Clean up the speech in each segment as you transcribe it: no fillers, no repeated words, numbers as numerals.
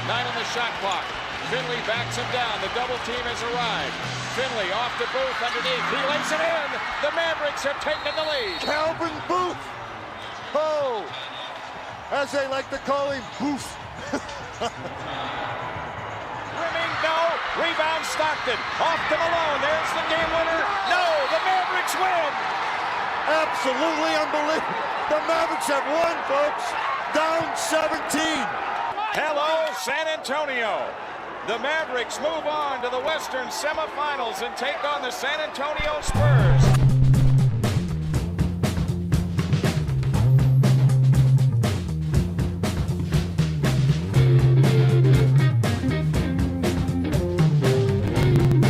9 on the shot clock. Finley backs him down. The double team has arrived. Finley off to Booth underneath. He lays it in. The Mavericks have taken the lead. Calvin Booth. Oh, as they like to call him, Booth. Rimming, no. Rebound Stockton. Off to Malone. There's the game winner. No, the Mavericks win. Absolutely unbelievable. The Mavericks have won, folks. Down 17. Hello, San Antonio. The Mavericks move on to the Western semifinals and take on the San Antonio Spurs.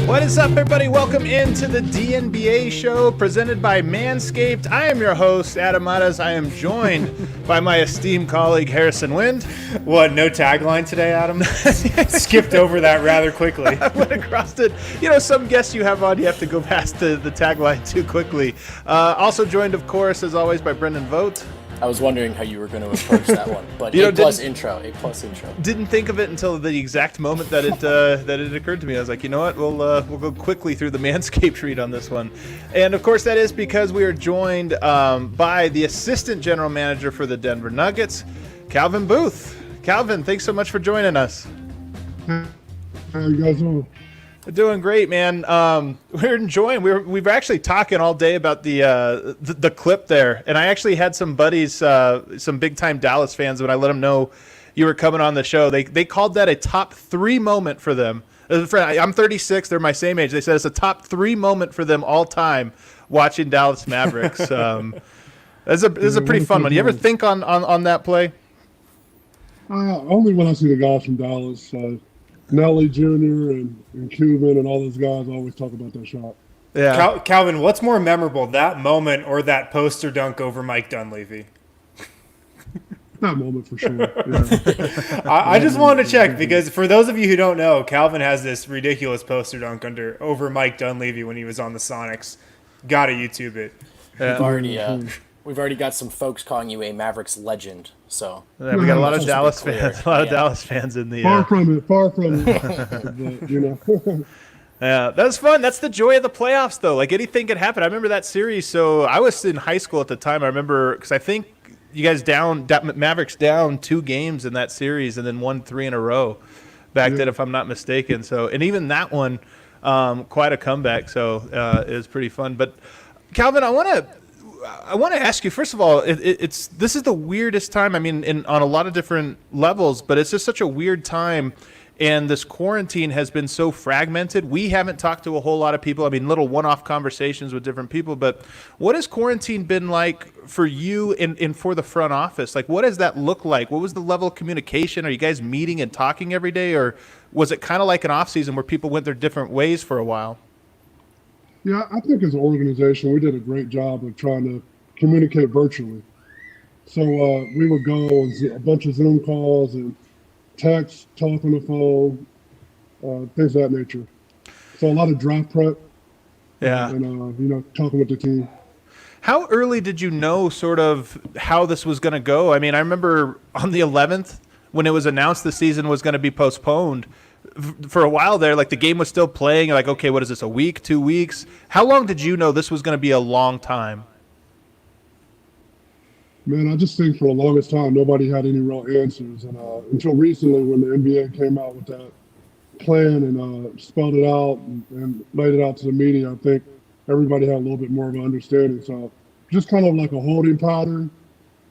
What is up, everybody? Welcome into the DNBA show presented by Manscaped. I am your host, Adam Matas. I am joined by my esteemed colleague, Harrison Wind. What, no tagline today, Adam? Skipped over that rather quickly. I went across it. You know, some guests you have on, you have to go past the tagline too quickly. Also joined, of course, as always, by Brendan Vogt. I was wondering how you were going to approach that one, but A plus intro. Didn't think of it until the exact moment that it occurred to me. I was like, you know what, we'll go quickly through the Manscaped read on this one, and of course that is because we are joined by the assistant general manager for the Denver Nuggets, Calvin Booth. Calvin, thanks so much for joining us. How you guys doing? Doing great, man. We're enjoying. We've actually talking all day about the clip there, and I actually had some buddies, some big time Dallas fans, when I let them know you were coming on the show. They called that a top 3 moment for them. I'm 36. They're my same age. They said it's a top 3 moment for them all time watching Dallas Mavericks. This is a pretty fun one. You ever think on that play? Only when I see the guys from Dallas. Nelly Jr. and Cuban and all those guys always talk about that shot. Yeah, Calvin, what's more memorable, that moment or that poster dunk over Mike Dunleavy? That moment for sure. Yeah. I just wanted to check because for those of you who don't know, Calvin has this ridiculous poster dunk over Mike Dunleavy when he was on the Sonics. Gotta YouTube it. Yeah. We've already got some folks calling you a Mavericks legend. So yeah, we got a lot of Dallas fans. A lot of Dallas fans in the far from it. But, you know. Yeah, that's fun. That's the joy of the playoffs, though. Like, anything could happen. I remember that series. So I was in high school at the time. I remember because I think you guys Mavericks down 2 games in that series and then won 3 in a row back then, if I'm not mistaken. So, and even that one, quite a comeback. So it was pretty fun. But Calvin, I want to ask you, first of all, this is the weirdest time. I mean, on a lot of different levels, but it's just such a weird time. And this quarantine has been so fragmented. We haven't talked to a whole lot of people. I mean, little one-off conversations with different people. But what has quarantine been like for you and for the front office? Like, what does that look like? What was the level of communication? Are you guys meeting and talking every day? Or was it kind of like an off-season where people went their different ways for a while? Yeah, I think as an organization, we did a great job of trying to communicate virtually. So we would go on a bunch of Zoom calls and text, talk on the phone, things of that nature. So a lot of draft prep. Yeah. And, talking with the team. How early did you know sort of how this was going to go? I mean, I remember on the 11th when it was announced the season was going to be postponed, for a while there, like the game was still playing. Like, okay, what is this, a week, 2 weeks? How long did you know this was going to be a long time? Man, I just think for the longest time, nobody had any real answers. And until recently, when the NBA came out with that plan and spelled it out and laid it out to the media, I think everybody had a little bit more of an understanding. So just kind of like a holding pattern.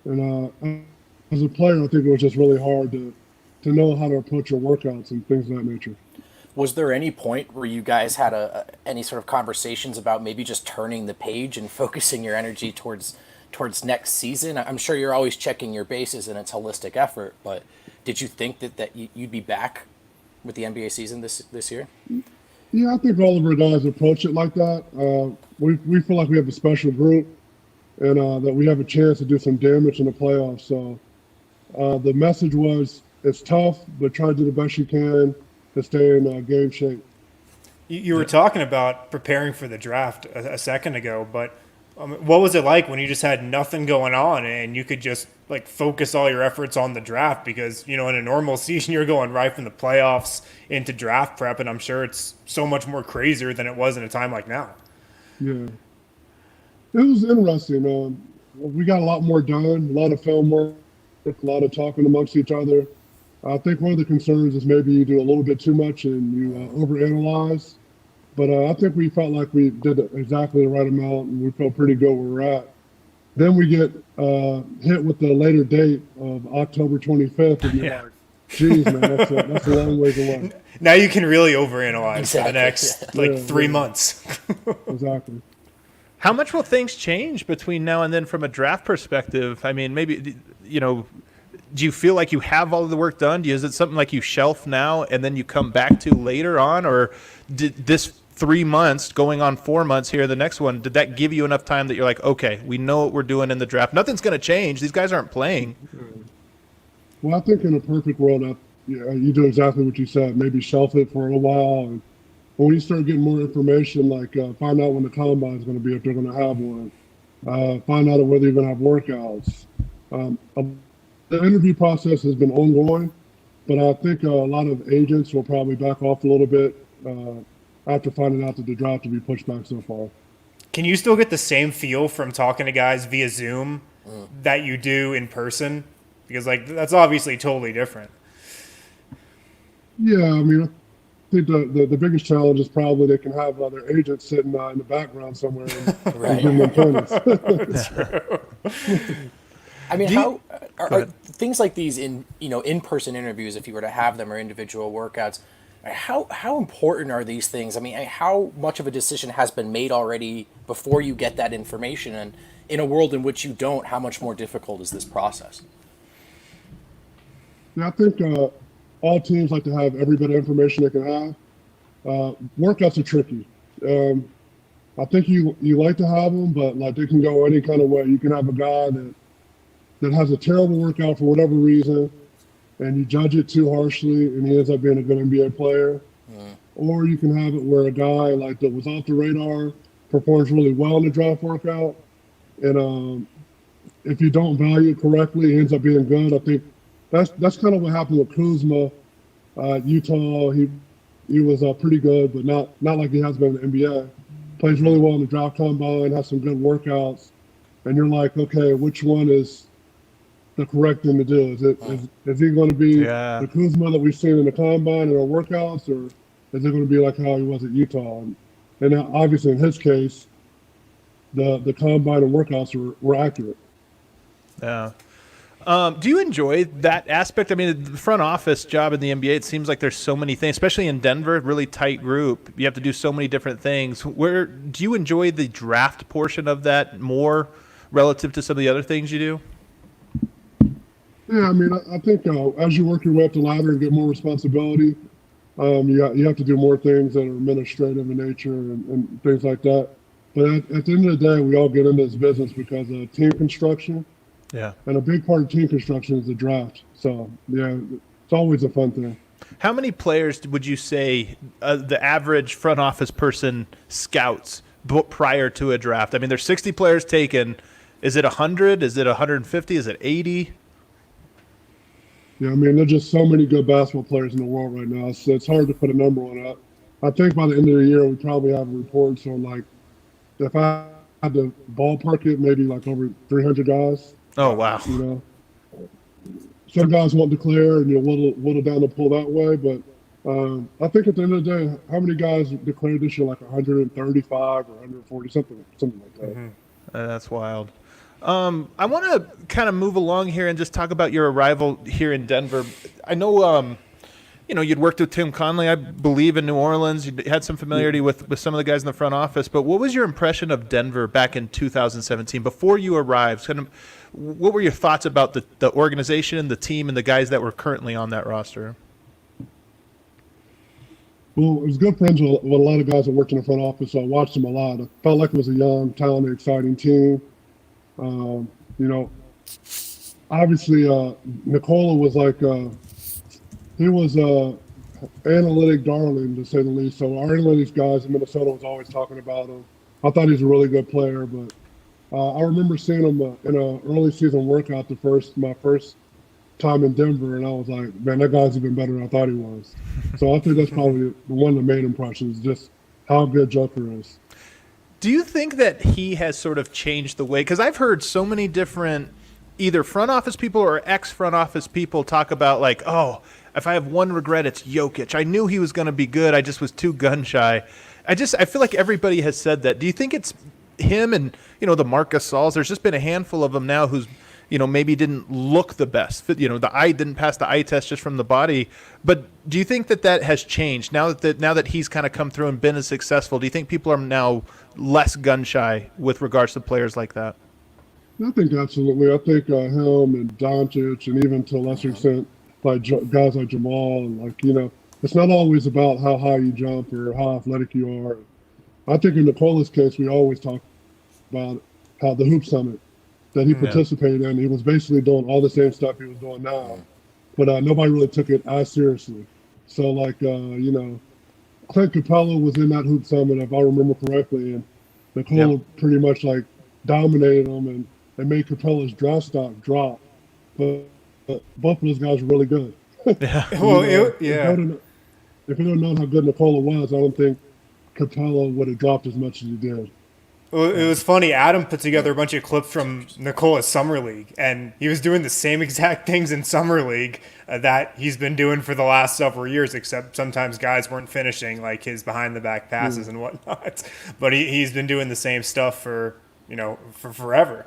And as a player, I think it was just really hard to know how to approach your workouts and things of that nature. Was there any point where you guys had any sort of conversations about maybe just turning the page and focusing your energy towards next season? I'm sure you're always checking your bases and it's a holistic effort, but did you think that you'd be back with the NBA season this year? Yeah, I think all of our guys approach it like that. We feel like we have a special group and that we have a chance to do some damage in the playoffs. So the message was, it's tough, but try to do the best you can to stay in game shape. You were talking about preparing for the draft a second ago, but What was it like when you just had nothing going on and you could just like focus all your efforts on the draft? Because, in a normal season, you're going right from the playoffs into draft prep, and I'm sure it's so much more crazier than it was in a time like now. Yeah. It was interesting. We got a lot more done, a lot of film work, a lot of talking amongst each other. I think one of the concerns is maybe you do a little bit too much and you overanalyze. But I think we felt like we did exactly the right amount, and we felt pretty good where we're at. Then we get hit with the later date of October 25th, and you're like, geez, man, that's a long ways away. Now you can really overanalyze for the next 3 months. Exactly. How much will things change between now and then from a draft perspective? I mean, maybe, do you feel like you have all of the work done? Is it something like you shelf now and then you come back to later on? Or did this 3 months going on 4 months here, the next one, did that give you enough time that you're like, okay, we know what we're doing in the draft. Nothing's going to change. These guys aren't playing. Well, I think in a perfect world, you do exactly what you said. Maybe shelf it for a while. And when you start getting more information, like find out when the combine is going to be, if they're going to have one. Find out whether you're going to have workouts. The interview process has been ongoing, but I think a lot of agents will probably back off a little bit after finding out that the draft will be pushed back so far. Can you still get the same feel from talking to guys via Zoom that you do in person? Because that's obviously totally different. Yeah, I mean, I think the biggest challenge is probably they can have other agents sitting in the background somewhere and give them pointers. I mean, how are things like these in-person interviews, if you were to have them, or individual workouts, how important are these things? I mean, how much of a decision has been made already before you get that information? And in a world in which you don't, how much more difficult is this process? Yeah, I think all teams like to have every bit of information they can have. Workouts are tricky. I think you like to have them, but they can go any kind of way. You can have a guy that has a terrible workout for whatever reason, and you judge it too harshly, and he ends up being a good NBA player. Or you can have it where a guy that was off the radar performs really well in the draft workout, and if you don't value it correctly, he ends up being good. I think that's kind of what happened with Kuzma. Utah, he was pretty good, but not like he has been in the NBA. Plays really well in the draft combine, has some good workouts, and you're like, okay, which one is the correct thing to do? Is he going to be the Kuzma that we've seen in the combine and our workouts, or is it going to be like how he was at Utah? And obviously, in his case, the combine and workouts were accurate. Yeah. Do you enjoy that aspect? I mean, the front office job in the NBA, it seems like there's so many things, especially in Denver, really tight group. You have to do so many different things. Where do you enjoy the draft portion of that more relative to some of the other things you do? Yeah, I mean, I think as you work your way up the ladder and get more responsibility, you have to do more things that are administrative in nature and things like that. But at the end of the day, we all get into this business because of team construction. Yeah. And a big part of team construction is the draft. So, yeah, it's always a fun thing. How many players would you say the average front office person scouts prior to a draft? I mean, there's 60 players taken. Is it 100? Is it 150? Is it 80? Yeah, I mean, there's just so many good basketball players in the world right now. So it's hard to put a number on that. I think by the end of the year, we probably have reports on, if I had to ballpark it, maybe over 300 guys. Oh, wow. Some guys won't declare, and you'll whittle down the pool that way. But I think at the end of the day, how many guys declared this year? 135 or 140, something like that. Mm-hmm. That's wild. I want to kind of move along here and just talk about your arrival here in Denver. I know, you'd worked with Tim Conley, I believe, in New Orleans. You had some familiarity with some of the guys in the front office. But what was your impression of Denver back in 2017 before you arrived? What were your thoughts about the organization, the team, and the guys that were currently on that roster? Well, I was good friends with a lot of guys that worked in the front office, so I watched them a lot. I felt like it was a young, talented, exciting team. Obviously, Nikola was he was analytic darling, to say the least. So our analytics guys in Minnesota was always talking about him. I thought he was a really good player, but I remember seeing him in an early season workout my first time in Denver, and I was like, man, that guy's even better than I thought he was. So I think that's probably one of the main impressions, just how good Joker is. Do you think that he has sort of changed the way? Because I've heard so many different either front office people or ex-front office people talk about like, oh, if I have one regret, it's Jokic. I knew he was going to be good. I just was too gun shy. I feel like everybody has said that. Do you think it's him and, the Marc Gasols? There's just been a handful of them now who's, maybe didn't look the best. The eye didn't pass the eye test just from the body. But do you think that has changed now that he's kind of come through and been as successful? Do you think people are now less gun shy with regards to players like that? I think absolutely. I think him and Doncic, and even to a lesser extent, like guys like Jamal, and it's not always about how high you jump or how athletic you are. I think in Nikola's case, we always talk about how the Hoop Summit that he participated in, he was basically doing all the same stuff he was doing now, but nobody really took it as seriously. So, Clint Capella was in that Hoop Summit, if I remember correctly, and Nikola pretty much dominated him and made Capella's draft stock drop. But both of those guys were really good. Yeah. If you don't know how good Nikola was, I don't think Capella would have dropped as much as he did. Well, it was funny. Adam put together a bunch of clips from Nikola's Summer League, and he was doing the same exact things in Summer League that he's been doing for the last several years, except sometimes guys weren't finishing like his behind-the-back passes and whatnot. But he's been doing the same stuff for forever.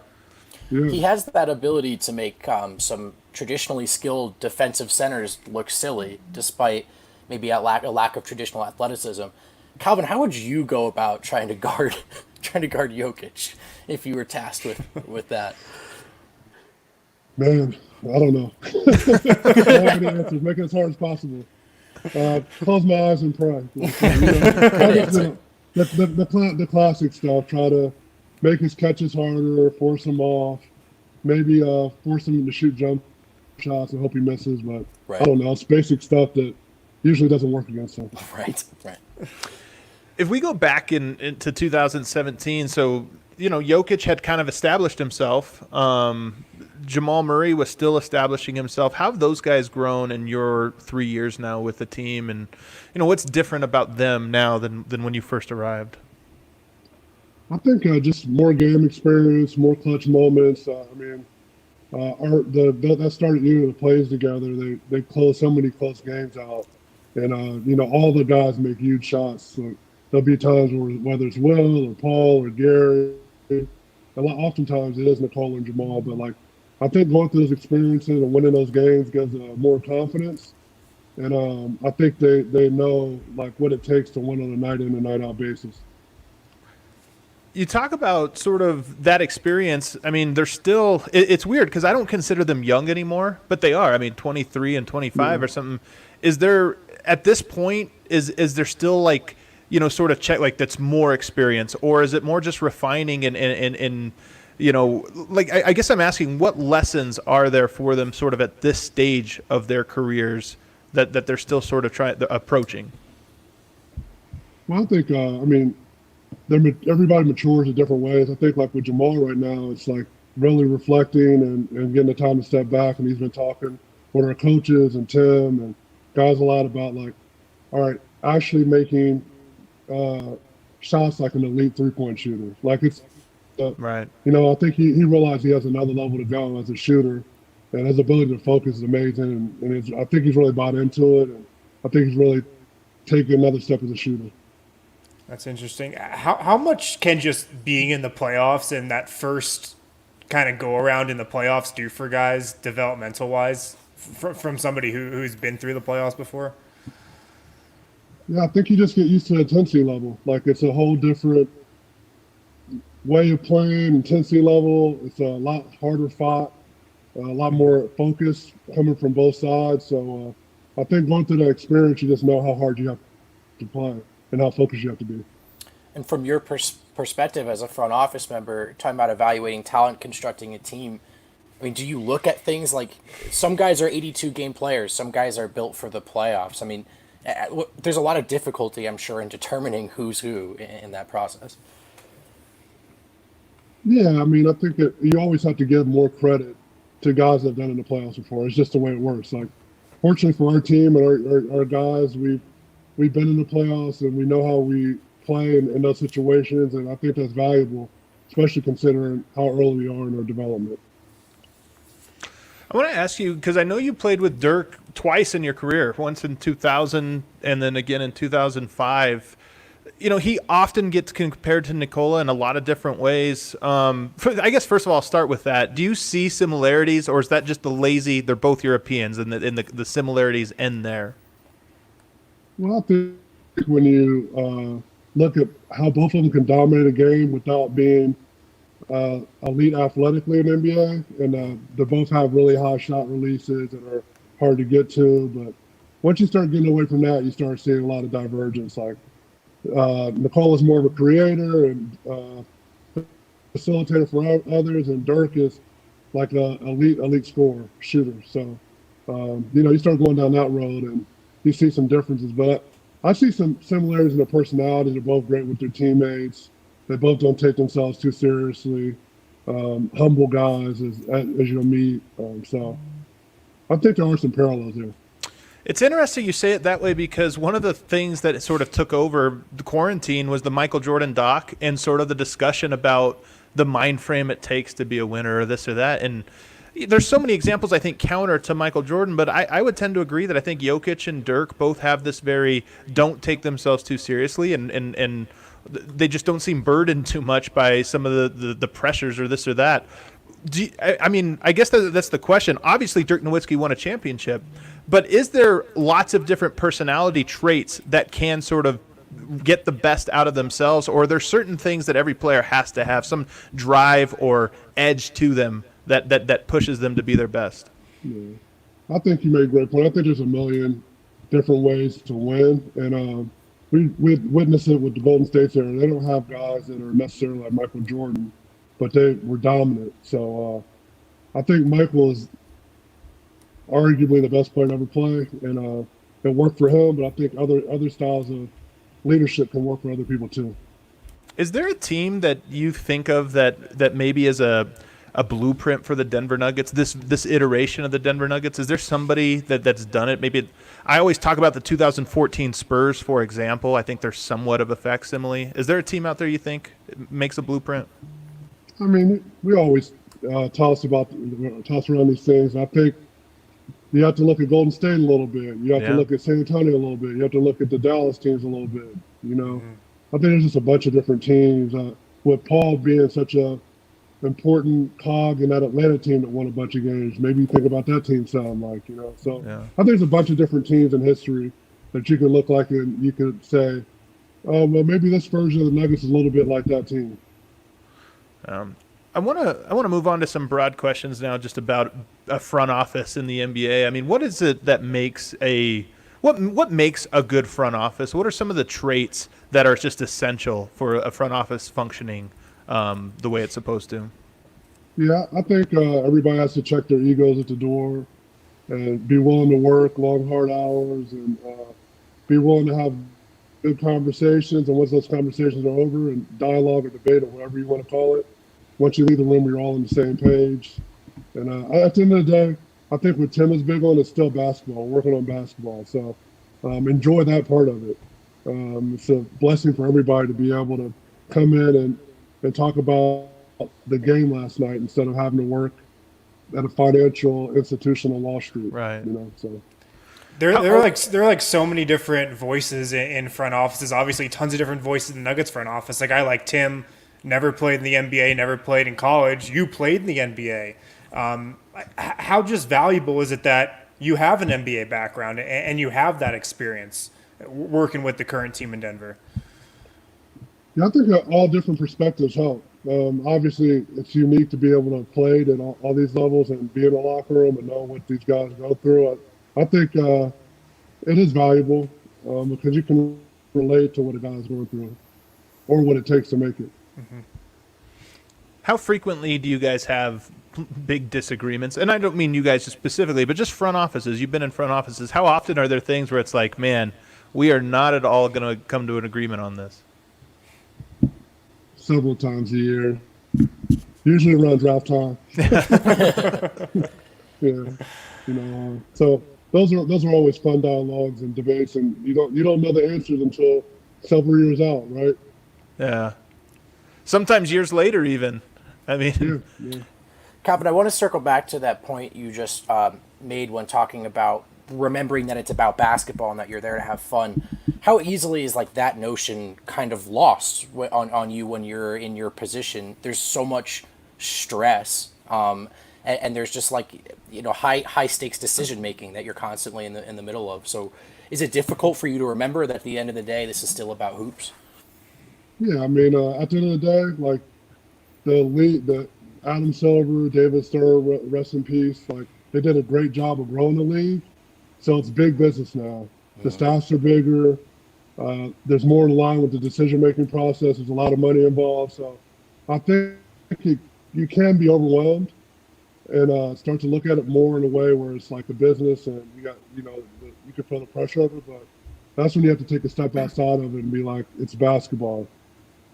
Yeah. He has that ability to make some traditionally skilled defensive centers look silly, despite maybe a lack of traditional athleticism. Calvin, how would you go about trying to guard Jokic if you were tasked with that? Man, I don't know. I don't have any answers. Make it as hard as possible. Close my eyes and pray. The classic stuff. Try to make his catches harder, force him off, maybe force him to shoot jump shots and hope he misses. But I don't know. It's basic stuff that usually doesn't work against him. Right. If we go back into 2017, so Jokic had kind of established himself. Jamal Murray was still establishing himself. How have those guys grown in your 3 years now with the team, and what's different about them now than when you first arrived? I think just more game experience, more clutch moments. That started the plays together. They closed so many close games out, and all the guys make huge shots. So there'll be times whether it's Will or Paul or Gary, oftentimes it is Nikola and Jamal. But I think going through those experiences and winning those games gives more confidence, and I think they know what it takes to win on a night in and night out basis. You talk about sort of that experience. I mean, they're still – it's weird because I don't consider them young anymore, but they are. I mean, 23 and 25 or something. Is there – at this point, is there still sort of check that's more experience, or is it more just refining and I guess I'm asking what lessons are there for them sort of at this stage of their careers that they're still sort of approaching? Well, I think, everybody matures in different ways. I think with Jamal right now, it's really reflecting and getting the time to step back. And he's been talking with our coaches and Tim and guys a lot about all right, actually making shots like an elite 3-point shooter. It's right. I think he realized he has another level to go as a shooter, and his ability to focus is amazing. And I think he's really bought into it, and I think he's really taken another step as a shooter. That's interesting. How much can just being in the playoffs and that first kind of go around in the playoffs do for guys developmental wise from somebody who's been through the playoffs before? Yeah, I think you just get used to the intensity level. It's a whole different way of playing, intensity level. It's a lot harder fought, a lot more focus coming from both sides. So I think going through that experience, you just know how hard you have to play and how focused you have to be. And from your perspective as a front office member, talking about evaluating talent, constructing a team, I mean, do you look at things like some guys are 82-game players, some guys are built for the playoffs? I mean, there's a lot of difficulty, I'm sure, in determining who's who in that process. Yeah, I mean, I think that you always have to give more credit to guys that have done it in the playoffs before. It's just the way it works. Like, fortunately for our team and our guys, we've been in the playoffs and we know how we play in those situations, and I think that's valuable, especially considering how early we are in our development. I want to ask you, because I know you played with Dirk twice in your career, once in 2000 and then again in 2005. You know, he often gets compared to Nikola in a lot of different ways. I guess, first of all, I'll start with that. Do you see similarities, or is that just they're both Europeans, and the similarities end there? Well, I think when you look at how both of them can dominate a game without being elite athletically in the NBA, and they both have really high shot releases that are hard to get to. But once you start getting away from that, you start seeing a lot of divergence. Like Nikola's more of a creator and facilitator for others, and Dirk is like an elite scorer, shooter. So, you start going down that road and you see some differences. But I see some similarities in their personalities. They're both great with their teammates. They both don't take themselves too seriously. Humble guys as you'll meet. So I think there are some parallels there. It's interesting you say it that way, because one of the things that sort of took over the quarantine was the Michael Jordan doc and sort of the discussion about the mind frame it takes to be a winner, or this or that. And there's so many examples, I think, counter to Michael Jordan, but I would tend to agree that I think Jokic and Dirk both have this very don't take themselves too seriously, and they just don't seem burdened too much by some of the pressures or this or that. I guess that's the question. Obviously, Dirk Nowitzki won a championship, but is there lots of different personality traits that can sort of get the best out of themselves, or are there certain things that every player has to have, some drive or edge to them that pushes them to be their best? Yeah. I think you made a great point. I think there's a million different ways to win, and we witnessed it with the Golden State era. They don't have guys that are necessarily like Michael Jordan, but they were dominant. So I think Michael is arguably the best player to ever play, and it worked for him. But I think other styles of leadership can work for other people too. Is there a team that you think of that maybe is a blueprint for the Denver Nuggets, this iteration of the Denver Nuggets? Is there somebody that's done it? Maybe I always talk about the 2014 Spurs, for example. I think they're somewhat of a facsimile. Is there a team out there you think makes a blueprint? I mean, we always toss around these things. I think you have to look at Golden State a little bit. You have to look at San Antonio a little bit. You have to look at the Dallas teams a little bit. I think there's just a bunch of different teams. With Paul being such a important cog in that Atlanta team that won a bunch of games, maybe you think about that team sound like, So I think there's a bunch of different teams in history that you could look like and you could say, oh, well, maybe this version of the Nuggets is a little bit like that team. I want to move on to some broad questions now, just about a front office in the NBA. I mean, what is it that makes what makes a good front office? What are some of the traits that are just essential for a front office functioning the way it's supposed to? Yeah, I think everybody has to check their egos at the door and be willing to work long, hard hours, and be willing to have good conversations. And once those conversations are over, and dialogue or debate or whatever you want to call it, once you leave the room, you're all on the same page. And at the end of the day, I think what Tim is big on is still basketball, working on basketball. So enjoy that part of it. It's a blessing for everybody to be able to come in and talk about the game last night instead of having to work at a financial institution on Wall Street. Right. So there are like so many different voices in front offices. Obviously, tons of different voices in the Nuggets front office. Like, I like Tim, never played in the NBA, never played in college. You played in the NBA. How just valuable is it that you have an NBA background and you have that experience working with the current team in Denver? Yeah, I think all different perspectives help. Obviously, it's unique to be able to play at all these levels and be in the locker room and know what these guys go through. I think it is valuable because you can relate to what a guy's going through or what it takes to make it. Mm-hmm. How frequently do you guys have big disagreements? And I don't mean you guys specifically, but just front offices. You've been in front offices. How often are there things where it's like, man, we are not at all going to come to an agreement on this? Several times a year. usually around draft time. So those are always fun dialogues and debates, and you don't know the answers until several years out, right? Yeah. Sometimes years later, even. I mean, Yeah. Calvin, I want to circle back to that point you just made when talking about remembering that it's about basketball and that you're there to have fun. How easily is like that notion kind of lost on you when you're in your position? There's so much stress, and there's just like high stakes decision making that you're constantly in the middle of. So, is it difficult for you to remember that at the end of the day, this is still about hoops? Yeah, I mean, at the end of the day, like the Adam Silver, David Stern, rest in peace. Like they did a great job of growing the league, so it's big business now. The staffs are bigger. There's more in line with the decision-making process. There's a lot of money involved, so I think you can be overwhelmed and start to look at it more in a way where it's like a business, and you can feel the pressure of it. But that's when you have to take a step outside of it and be like, it's basketball.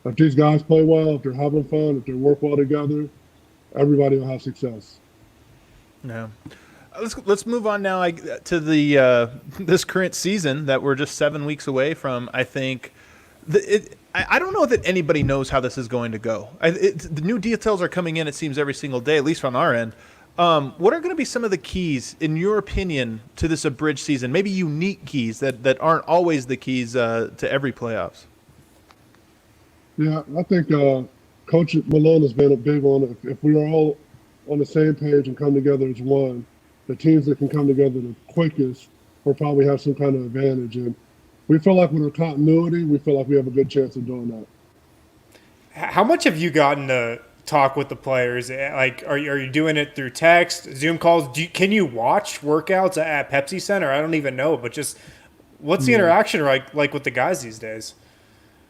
If these guys play well, if they're having fun, if they work well together, everybody will have success. Yeah. Let's move on now to the this current season that we're just 7 weeks away from. I think I don't know that anybody knows how this is going to go. The new details are coming in, it seems, every single day, at least on our end. What are going to be some of the keys, in your opinion, to this abridged season? Maybe unique keys that aren't always the keys to every playoffs. Yeah, I think Coach Malone has been a big one. If we are all on the same page and come together as one, the teams that can come together the quickest will probably have some kind of advantage. And we feel like with our continuity, we feel like we have a good chance of doing that. How much have you gotten to talk with the players? Like, are you doing it through text, Zoom calls? Can you watch workouts at Pepsi Center? I don't even know, but just what's the interaction like with the guys these days?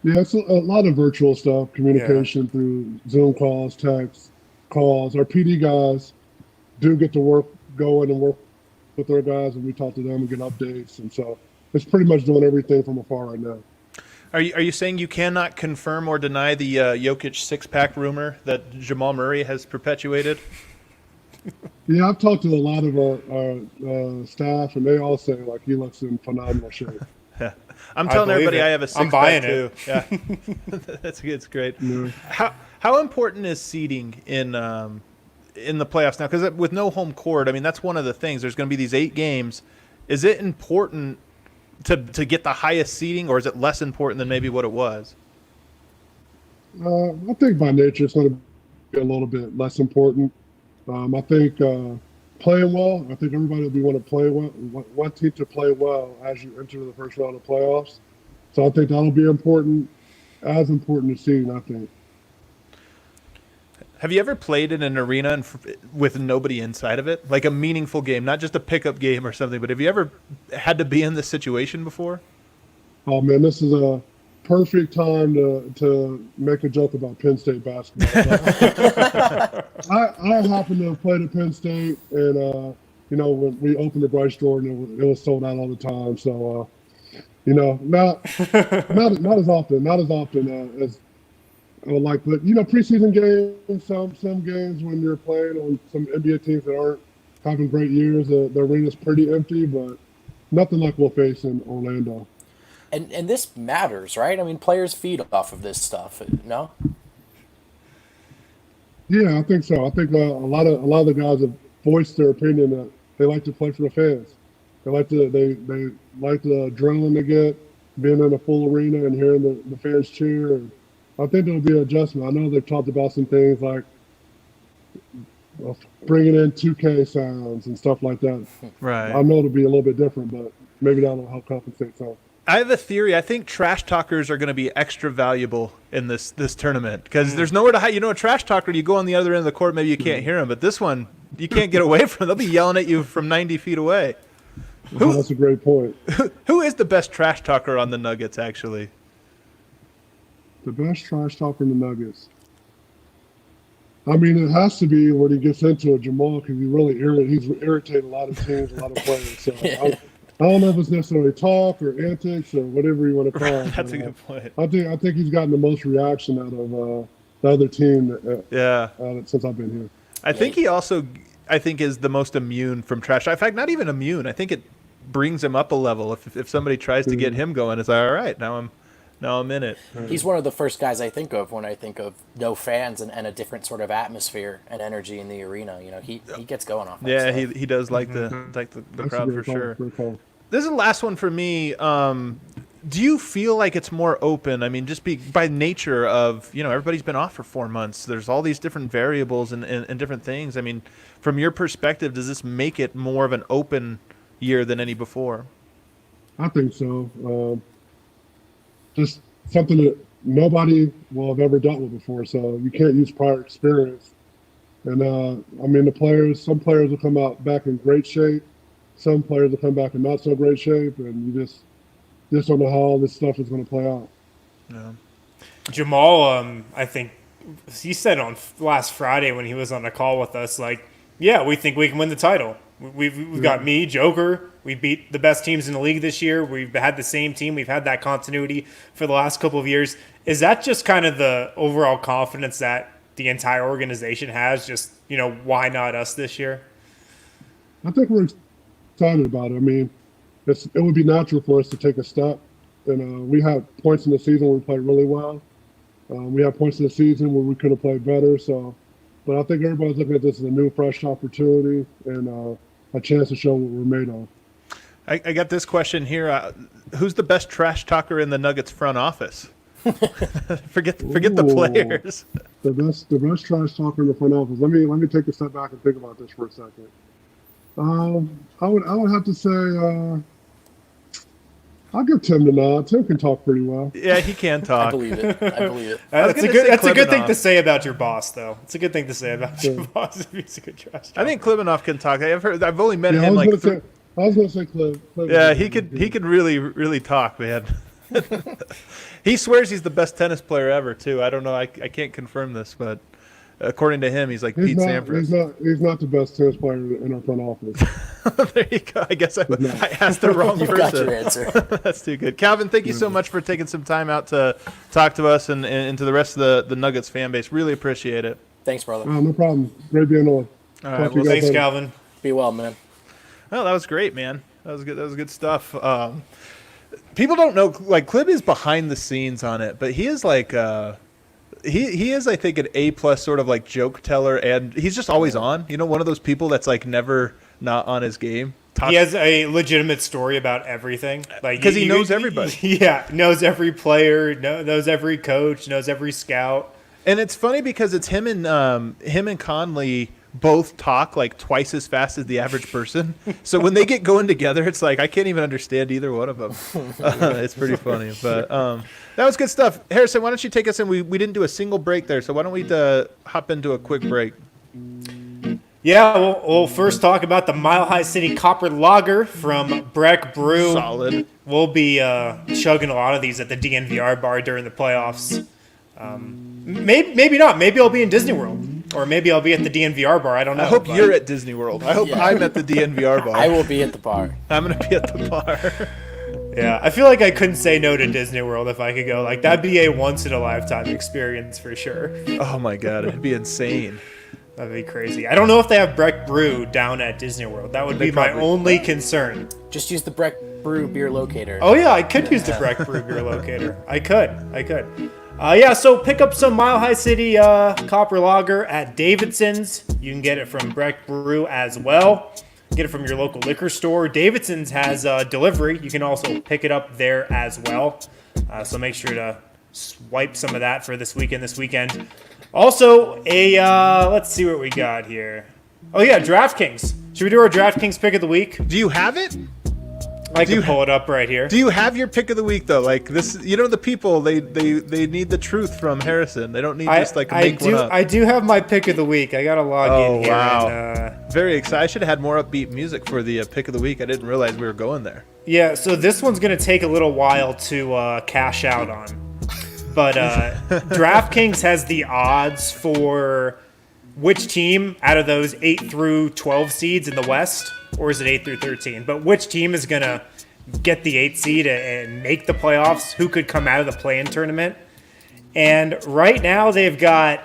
Yeah, it's a lot of virtual stuff, communication through Zoom calls, text calls. Our PD guys do get to go in and work with their guys, and we talk to them and get updates. And so it's pretty much doing everything from afar right now. Are you saying you cannot confirm or deny the Jokic six-pack rumor that Jamal Murray has perpetuated? Yeah, I've talked to a lot of our staff, and they all say like he looks in phenomenal shape. Yeah. I'm telling everybody I have a six-pack too. Yeah, that's good. It's great. Yeah. How important is seeding in the playoffs now? Because with no home court, I mean that's one of the things. There's going to be these 8 games. Is it important to get the highest seeding, or is it less important than maybe what it was? I think by nature it's going to be a little bit less important. I think playing well, I think everybody will want to play well, want team to play well as you enter the first round of playoffs. So I think that'll be important, as important as seeding, I think. Have you ever played in an arena with nobody inside of it? Like a meaningful game, not just a pickup game or something, but have you ever had to be in this situation before? Oh, man, this is a perfect time to make a joke about Penn State basketball. I happen to have played at Penn State, and, when we opened the Bryce Jordan, it was sold out all the time. So, not as often as I would like, but preseason games, some games when you're playing on some NBA teams that aren't having great years, the arena's pretty empty, but nothing like we'll face in Orlando. And this matters, right? I mean, players feed off of this stuff, no? Yeah, I think so. I think a lot of the guys have voiced their opinion that they like to play for the fans. They like the adrenaline they get being in a full arena and hearing the fans cheer. And I think there'll be an adjustment. I know they've talked about some things like bringing in 2K sounds and stuff like that. Right. I know it'll be a little bit different, but maybe that'll help compensate some. I have a theory. I think trash talkers are going to be extra valuable in this tournament because there's nowhere to hide. A trash talker, you go on the other end of the court, maybe you can't hear them, but this one, you can't get away from. They'll be yelling at you from 90 feet away. That's a great point. Who is the best trash talker on the Nuggets, actually? The best trash talker in the Nuggets. I mean, it has to be when he gets into it, Jamal, because he's irritated a lot of teams, a lot of players. So I don't know if it's necessarily talk or antics or whatever you want to call it. That's a good point. I think he's gotten the most reaction out the other team since I've been here. I think he also, is the most immune from trash. In fact, not even immune. I think it brings him up a level. If somebody tries to get him going, it's like, all right, now I'm in it. He's one of the first guys I think of when I think of no fans and a different sort of atmosphere and energy in the arena. You know, he gets going off that Yeah, stuff. he does like the crowd for sure. This is the last one for me. Do you feel like it's more open? I mean, just by nature of, everybody's been off for 4 months. There's all these different variables and different things. I mean, from your perspective, does this make it more of an open year than any before? I think so. Just something that nobody will have ever dealt with before. So you can't use prior experience. And, some players will come out back in great shape. Some players will come back in not so great shape. And you just don't know how all this stuff is going to play out. Yeah. Jamal, I think he said on last Friday when he was on a call with us, we think we can win the title. We've got me, Joker. We beat the best teams in the league this year. We've had the same team. We've had that continuity for the last couple of years. Is that just kind of the overall confidence that the entire organization has? Just, why not us this year? I think we're excited about it. I mean, it would be natural for us to take a step. And we had points in the season where we played really well. We had points in the season where we could have played better. But I think everybody's looking at this as a new, fresh opportunity and a chance to show what we're made of. I got this question here. Who's the best trash talker in the Nuggets front office? forget the players. The best trash talker in the front office. Let me take a step back and think about this for a second. I would have to say I'll give Tim the nod. Tim can talk pretty well. Yeah, he can talk. I believe it. That's a good thing to say about your boss, though. It's a good thing to say about your boss if he's a good trash talker. I think Klibanoff can talk. I've only met him I was going to say Clib. Yeah, he could really, really talk, man. He swears he's the best tennis player ever, too. I don't know. I can't confirm this, but according to him, he's like Pete Sampras. He's not the best tennis player in our front office. There you go. I guess I asked the wrong person. Got your answer. That's too good. Calvin, thank you so much for taking some time out to talk to us and to the rest of the Nuggets fan base. Really appreciate it. Thanks, brother. No problem. Great being on. All right. Well, thanks, Calvin. Be well, man. Oh, that was great, man. That was good. That was good stuff. People don't know, Clib is behind the scenes on it, but he is he is, I think, an A+ sort of joke teller, and he's just always on. One of those people that's never not on his game. He has a legitimate story about everything. Because he knows everybody. Yeah, knows every player, knows every coach, knows every scout. And it's funny because it's him and Conley both talk twice as fast as the average person. So when they get going together, it's I can't even understand either one of them. It's pretty funny. But that was good stuff. Harrison, why don't you take us in? We didn't do a single break there, so why don't we hop into a quick break? Yeah, we'll first talk about the Mile High City Copper Lager from Breck Brew. Solid. We'll be chugging a lot of these at the DNVR bar during the playoffs. Maybe not. Maybe I'll be in Disney World. Or maybe I'll be at the DNVR bar. I don't know. I hope you're at Disney World. I hope I'm at the DNVR bar. I will be at the bar. I'm going to be at the bar. Yeah, I feel like I couldn't say no to Disney World if I could go. That'd be a once-in-a-lifetime experience for sure. Oh, my God. It'd be insane. That'd be crazy. I don't know if they have Breck Brew down at Disney World. That would be my only concern. Just use the Breck Brew beer locator. Oh, yeah, I could use the Breck Brew beer locator. I could. So pick up some Mile High City Copper Lager at Davidson's. You can get it from Breck Brew as well. Get it from your local liquor store. Davidson's has delivery. You can also pick it up there as well. So make sure to swipe some of that for this weekend. Also, let's see what we got here. Oh, yeah, DraftKings. Should we do our DraftKings pick of the week? Do you have it? I can pull it up right here. Do you have your pick of the week though? This, the people they need the truth from Harrison. They don't need just one up. I do have my pick of the week. I gotta log in here. Wow. And, very excited. I should have had more upbeat music for the pick of the week. I didn't realize we were going there. Yeah, so this one's gonna take a little while to cash out on, but DraftKings has the odds for which team out of those 8 through 12 seeds in the West. Or is it 8 through 13? But which team is going to get the 8 seed and make the playoffs? Who could come out of the play-in tournament? And right now they've got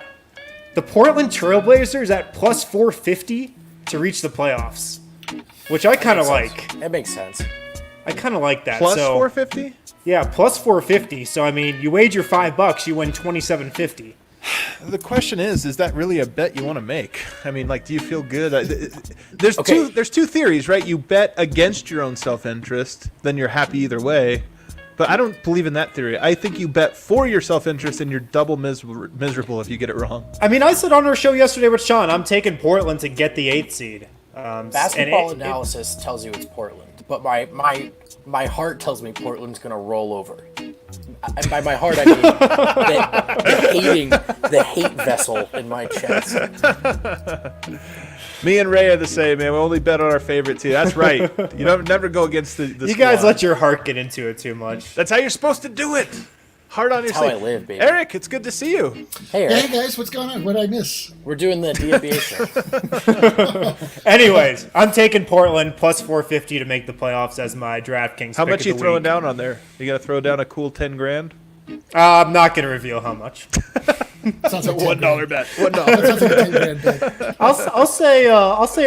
the Portland Trailblazers at plus 450 to reach the playoffs, which I kind of like. That makes sense. I kind of like that. Plus so, 450? Yeah, plus 450. So, I mean, you wager $5, you win $27.50. The question is that really a bet you want to make? I mean, like, do you feel good? There's two theories, right? You bet against your own self-interest, then you're happy either way. But I don't believe in that theory. I think you bet for your self-interest and you're double miserable if you get it wrong. I mean, I said on our show yesterday with Sean, I'm taking Portland to get the 8th seed. Basketball analysis tells you it's Portland, but my heart tells me Portland's going to roll over. And by my heart, I mean the hate vessel in my chest. Me and Ray are the same, man. We only bet on our favorite team. That's right. You don't never go against the You guys let your heart get into it too much. That's how you're supposed to do it. Heart on your sleeve. How I live, baby. Eric, it's good to see you. Hey, Eric. Hey guys, what's going on? What did I miss? We're doing the DNBA show. Anyways, I'm taking Portland plus 450 to make the playoffs as my DraftKings. How pick much of you the throwing week. down on there? You got to throw down a cool 10 grand? I'm not going to reveal how much. Sounds like $1 bet. $1. That sounds like a 10 grand bet. I'll say it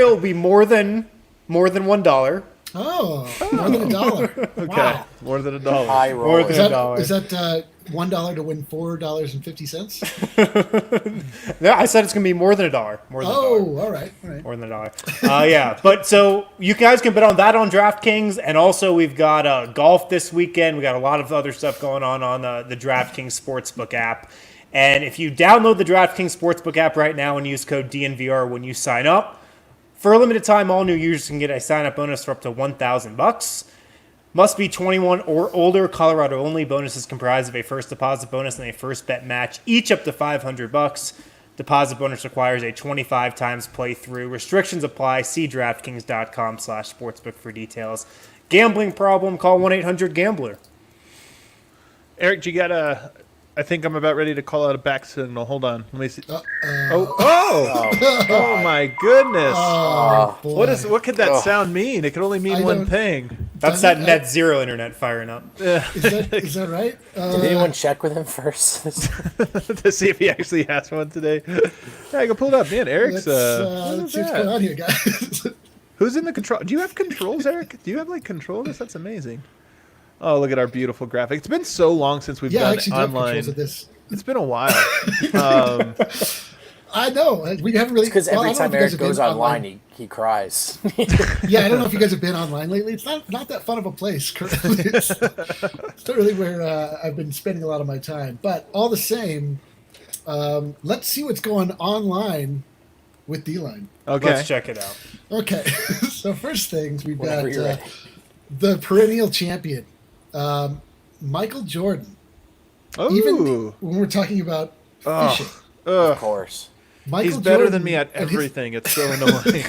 will be more than $1. Oh, more than $1. Okay, Wow. more than $1. High More roller. than Is that $1. $1 to win $4.50? Yeah, I said it's going to be more than $1. More than $1. Oh, all right. More than $1. Yeah, but so you guys can bet on that on DraftKings, and also we've got golf this weekend. We got a lot of other stuff going on the DraftKings Sportsbook app. And if you download the DraftKings Sportsbook app right now and use code DNVR when you sign up, for a limited time, all new users can get a sign-up bonus for up to $1,000. Must be 21 or older. Colorado only. Bonuses comprised of a first deposit bonus and a first bet match, each up to $500. Deposit bonus requires a 25 times playthrough. Restrictions apply. See DraftKings.com/sportsbook for details. Gambling problem? Call 1-800-GAMBLER. Eric, do you got a... I think I'm about ready to call out a back signal. Hold on. Let me see. Oh my goodness. Oh, boy. What could that sound mean? It could only mean one thing. That's that net zero internet firing up. Is that right? Did anyone check with him first? To see if he actually has one today. Yeah, I can pull it up. Man, Eric's... Let's see what's going on here, guys. Who's in the control? Do you have controls, Eric? Do you have, like, controls? That's amazing. Oh, look at our beautiful graphic. It's been so long since we've done online. Of this. It's been a while. I know. We haven't really... Because every time Eric goes online, he cries. Yeah, I don't know if you guys have been online lately. It's not that fun of a place currently. It's not really where I've been spending a lot of my time. But all the same, let's see what's going online with D-Line. Okay. Let's check it out. Okay. So first things, we've Whenever got you're ready. the perennial champion, Michael Jordan. Oh. Even when we're talking about fishing. Of course. Michael He's better Jordan than me at and his- everything. It's so annoying.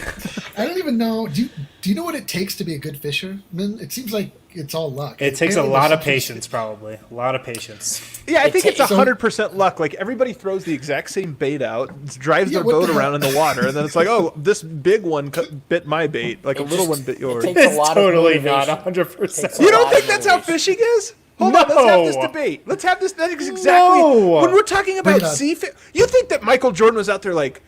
I don't even know. Do you know what it takes to be a good fisherman? It seems like it's all luck. It takes a Apparently lot there's of something- patience, probably. A lot of patience. Yeah, I think it's so- 100% luck. Like, everybody throws the exact same bait out, drives Yeah, their what boat the around in the water, and then it's like, oh, this big one bit my bait. Like, a little one bit yours. takes a It's lot totally of not motivation. 100%. Takes You a don't lot think of that's how motivation. fishing is? Hold on, let's have this No. debate. Let's have this. That is exactly. No. When we're talking about Bring it on. sea fish, you think that Michael Jordan was out there, like,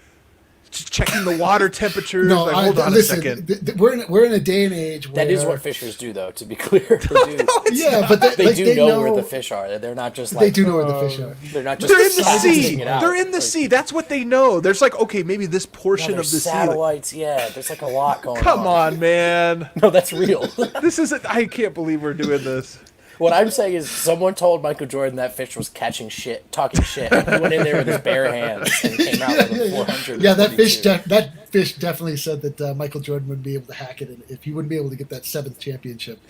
just checking the water temperatures? No, like, hold on listen, a second. We're in a day and age where That is what fishers do, though, to be clear. They do, Yeah, but they do know where the fish are. They're not just like... They do know where the fish are. They're not just... They're in the scientisting sea. it out. They're in the sea. That's what they know. There's like, okay, maybe this portion Yeah, of the there's sea. Like, satellites, yeah. There's like a lot going on. come on, man. No, that's real. This isn't. I can't believe we're doing this. What I'm saying is someone told Michael Jordan that fish was catching shit, talking shit. And he went in there with his bare hands and came out with a 400. Yeah, that fish definitely said that Michael Jordan wouldn't be able to hack it if he wouldn't be able to get that 7th championship.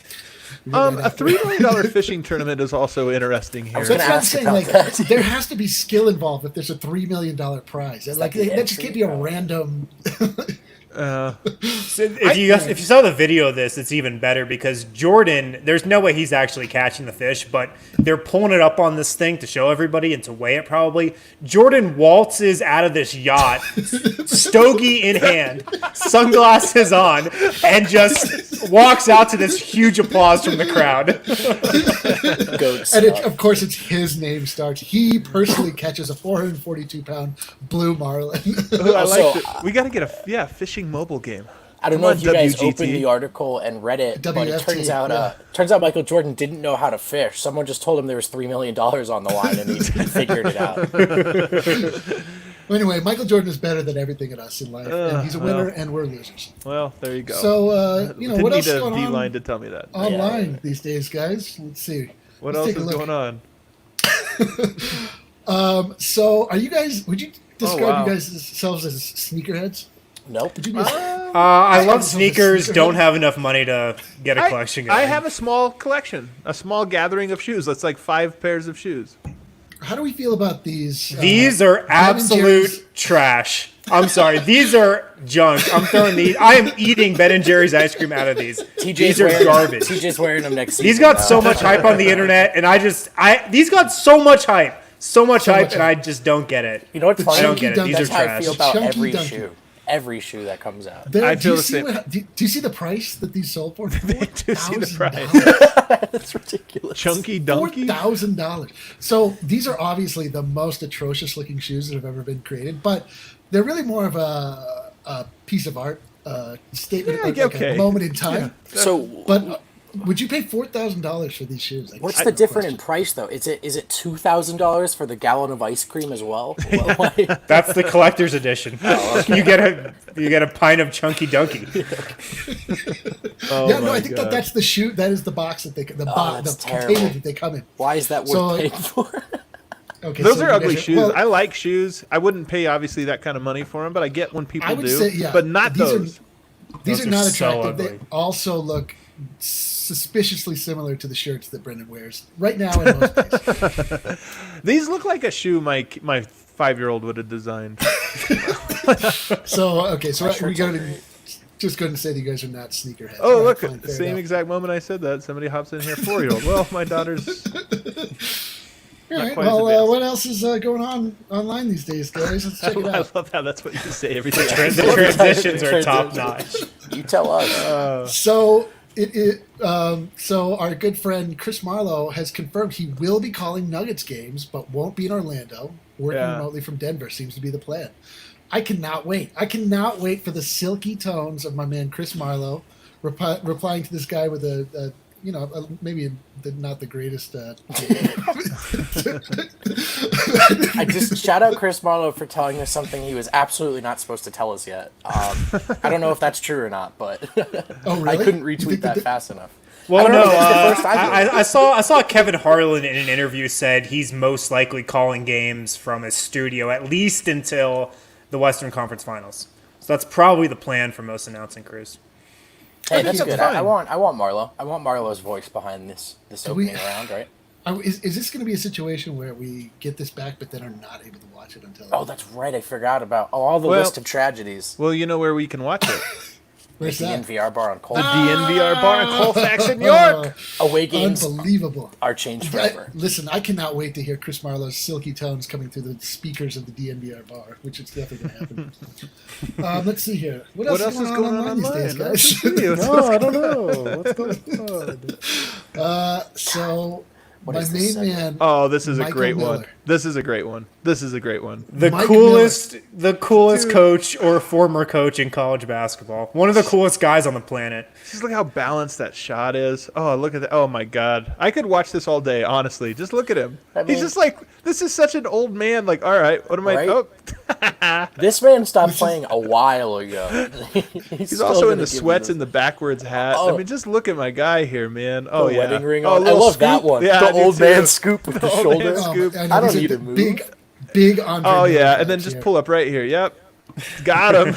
A $3 million fishing tournament is also interesting here. was That's gonna what I'm ask saying. about Like, that. there has to be skill involved if there's a $3 million prize. Like, the that just entry? can't be a random. If you saw the video of this, it's even better because Jordan, there's no way he's actually catching the fish, but they're pulling it up on this thing to show everybody and to weigh it probably. Jordan waltzes out of this yacht, stogie in hand, sunglasses on, and just walks out to this huge applause from the crowd. And of course, it's his name starts. He personally catches a 442-pound blue marlin. I like it. We got to get a fishing mobile game. I don't know if you guys opened the article and read it, but it turns out Michael Jordan didn't know how to fish. Someone just told him there was $3 million on the line, and he figured it out. Well, anyway, Michael Jordan is better than everything in us in life, and he's a winner, and we're losers. Well, there you go. So, what else is going going on D-line to tell me that. Online these days, guys? Let's see. What else is going on? So, are you guys? Would you describe you guys yourselves as sneakerheads? Nope. I love sneakers. Don't have enough money to get a collection going. I have a small collection, a small gathering of shoes. That's like 5 pairs of shoes. How do we feel about these? These are absolute trash. I'm sorry. These are junk. I'm throwing these. I am eating Ben & Jerry's ice cream out of these. These are garbage. TJ's wearing them next season. These got so much hype on the internet, and these got so much hype. And I just don't get it. You know what's funny? I don't get it. These are That's how I trash. feel about Chunky every Dunky. shoe. Every shoe that comes out. I feel the same. Do you see the price that these sold for? They do see the price. That's ridiculous. Chunky Donkey? $4,000. So these are obviously the most atrocious looking shoes that have ever been created, but they're really more of a piece of art, statement, a moment in time. But would you pay $4,000 for these shoes? What's the difference in price, though? Is it $2,000 for the gallon of ice cream as well? That's the collector's edition. Oh, okay. You get a pint of Chunky Donkey. I think that's the shoe. That is the box that the container that they come in. Why is that worth paying for? Okay, those are ugly shoes. I like shoes. I wouldn't pay obviously that kind of money for them, but I get when people do. But not those. These are not attractive. They also look suspiciously similar to the shirts that Brendan wears right now in most places. These look like a shoe my 5-year-old would have designed. So we go to just going to say that you guys are not sneakerheads. Oh, look, at the same exact moment I said that, somebody hops in here, 4-year-old. Well, my daughter's all right. Well, what else is going on online these days, guys? Let's check it out. I love how that's what you say every time. The transitions are top notch. You tell us. So our good friend Chris Marlowe has confirmed he will be calling Nuggets games, but won't be in Orlando. Working remotely from Denver seems to be the plan. I cannot wait. I cannot wait for the silky tones of my man Chris Marlowe replying to this guy with maybe not the greatest. I just shout out Chris Marlowe for telling us something he was absolutely not supposed to tell us yet. I don't know if that's true or not, but really? I couldn't retweet that fast enough. Well, no, I saw Kevin Harlan in an interview said he's most likely calling games from his studio at least until the Western Conference Finals. So that's probably the plan for most announcing crews. Hey, that's good. I want Marlowe. I want Marlowe's voice behind this opening round, right? Is this going to be a situation where we get this back, but then are not able to watch it until? Oh, that's right. I forgot about all the list of tragedies. Well, you know where we can watch it. Where's the that? DNVR bar on Colfax. The DNVR bar in Colfax in New York. Away games. Unbelievable. Are changed forever. Listen, I cannot wait to hear Chris Marlowe's silky tones coming through the speakers of the DNVR bar, which is definitely going to happen. Let's see here. What else is going on online these days, guys? I don't know. What's going on? So my main man. Oh, this is Michael a great Miller. one. This is a great one. This is a great one. The coolest coach or former coach in college basketball. One of the coolest guys on the planet. Just look how balanced that shot is. Oh, look at that. Oh, my God. I could watch this all day, honestly. Just look at him. He's just like, this is such an old man. Like, all right, what am I? Oh. This man stopped playing a while ago. He's also in the sweats and the backwards hat. I mean, just look at my guy here, man. Oh, the wedding ring on. I love that one. Yeah, the old man scoop with the shoulder. I don't need to move. Big Andre. Oh, yeah, and then just pull up right here. Yep. Got him.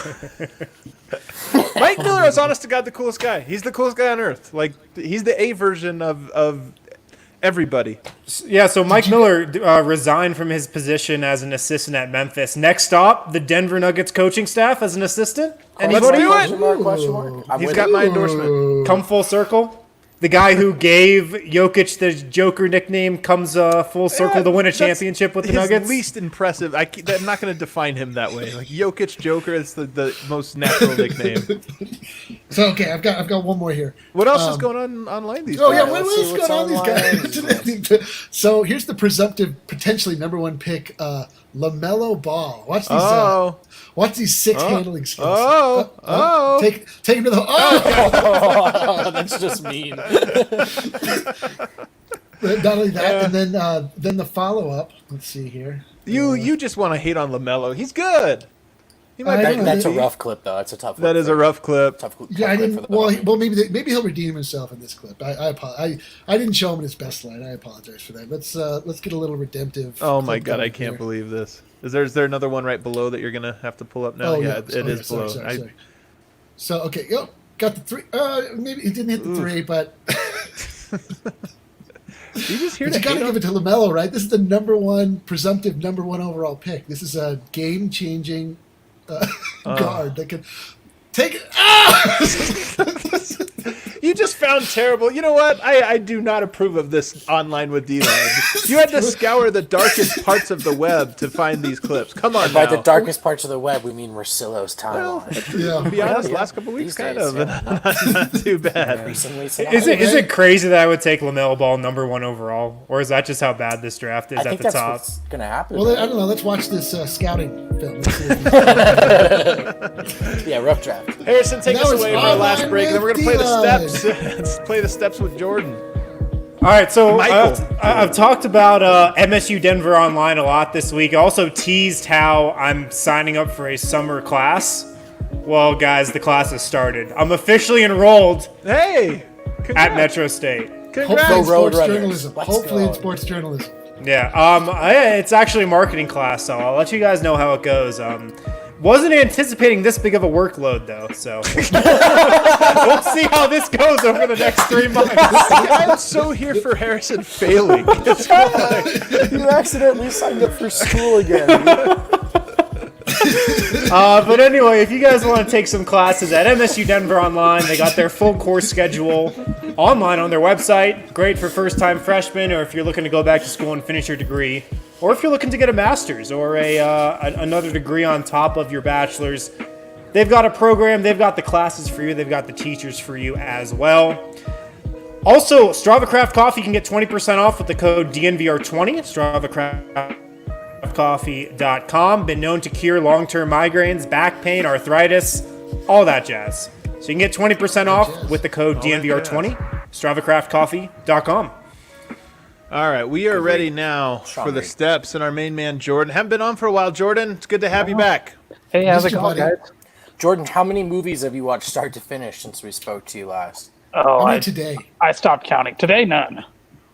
Mike Miller is, honest to God, the coolest guy. He's the coolest guy on earth. Like, he's the A version of everybody. Yeah, so Mike Miller resigned from his position as an assistant at Memphis. Next stop, the Denver Nuggets coaching staff as an assistant. And Let's do it. Question mark. He's got my endorsement. Come full circle. The guy who gave Jokic the Joker nickname comes full circle to win a championship with the Nuggets. Least impressive. I'm not going to define him that way. Like Jokic Joker is the most natural nickname. So okay, I've got one more here. What else is going on online these days? Oh yeah, Let's what see is what's going on these online. guys? So here's the presumptive, potentially number one pick, LaMelo Ball. Watch these six handling skills. Take him to the. Oh, that's just mean. Not only that, and then the follow up. Let's see here. You just want to hate on LaMelo. He's good. He might I be- know. That's a rough clip, though. That's a tough. That is a rough clip. Tough clip Yeah, I for didn't. the Well, Nuggets. maybe he'll redeem himself in this clip. I apologize. I didn't show him in his best light. I apologize for that. Let's get a little redemptive. Oh my clip god, I going can't here. believe this. Is there another one right below that you're gonna have to pull up now? Oh yeah, it is sorry, below. sorry. So okay, got the three. Maybe he didn't hit the three, but You just here but to you got to hate give it to LaMelo, right? This is the presumptive number one overall pick. This is a game changing guard that can take it. You just found terrible. You know what? I do not approve of this online with D-Line. You had to scour the darkest parts of the web to find these clips. Come on By now. the darkest parts of the web, we mean Russillo's timeline. Yeah. To be honest, last couple weeks, These kind days, of. yeah. Not too bad. Recently, Is it crazy that I would take LaMelo Ball number one overall? Or is that just how bad this draft is I at think the that's top? what's going to happen. Well, I right? don't know. Let's watch this scouting film. Let's see if Yeah, rough draft. Harrison, take That us was away for our last Online break, and then we're going to play with the steps. Let's play the steps with Jordan. All right, so Michael. I've talked about MSU Denver Online a lot this week. I also teased how I'm signing up for a summer class. Well, guys, the class has started. I'm officially enrolled Hey! at Metro State. Hopefully in Congrats. Road sports Runners. journalism. Let's Hopefully go. in sports journalism. Yeah, it's actually a marketing class, so I'll let you guys know how it goes. Wasn't anticipating this big of a workload, though, so we'll see how this goes over the next 3 months. I'm so here for Harrison failing. It's fine. You accidentally signed up for school again. But anyway, if you guys want to take some classes at MSU Denver Online, they got their full course schedule online on their website. Great for first-time freshmen, or if you're looking to go back to school and finish your degree, or if you're looking to get a master's or another degree on top of your bachelor's. They've got a program. They've got the classes for you. They've got the teachers for you as well. Also, Strava Craft Coffee, you can get 20% off with the code DNVR20. Strava Craft coffee.com. Been known to cure long-term migraines, back pain, arthritis, all that jazz. So you can get 20% off with the code DNVR20. StravaCraftCoffee.com. All right, we are ready now for the steps, and our main man, Jordan. Haven't been on for a while, Jordan. It's good to have you back. Hey, how's it Missed you, going, buddy. guys? Jordan, how many movies have you watched start to finish since we spoke to you last? Oh, I mean, today. I stopped counting. Today, none.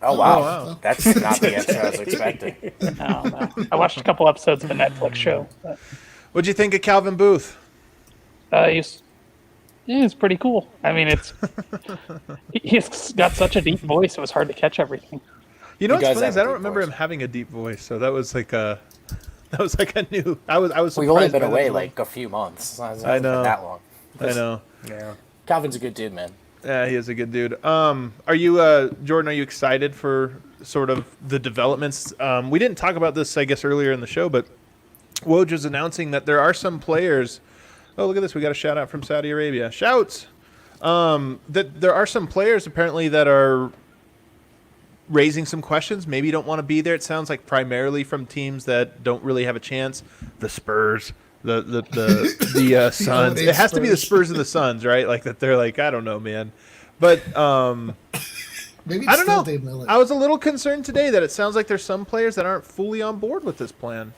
Oh, wow. wow. That's not the answer I was expecting. No. I watched a couple episodes of a Netflix show. But, What'd you think of Calvin Booth? he's pretty cool. I mean, he's got such a deep voice. It was hard to catch everything. You know You what's guys funny have is a I don't deep remember voice. him having a deep voice, so that was like a new. I was surprised. We've only been by that away as well. like a few months. It's not I know. been that long. I know. Yeah. Calvin's a good dude, man. Yeah, he is a good dude. Are you, Jordan? Are you excited for sort of the developments? We didn't talk about this, I guess, earlier in the show, but Woj is announcing that there are some players. Oh, look at this! We got a shout out from Saudi Arabia. Shouts! That there are some players apparently that are raising some questions. Maybe don't want to be there. It sounds like primarily from teams that don't really have a chance. The Spurs. The Suns. It has to be the Spurs and the Suns, right? Like that. They're like, I don't know, man. But Maybe it's I don't still know. Dave Miller. I was a little concerned today that it sounds like there's some players that aren't fully on board with this plan.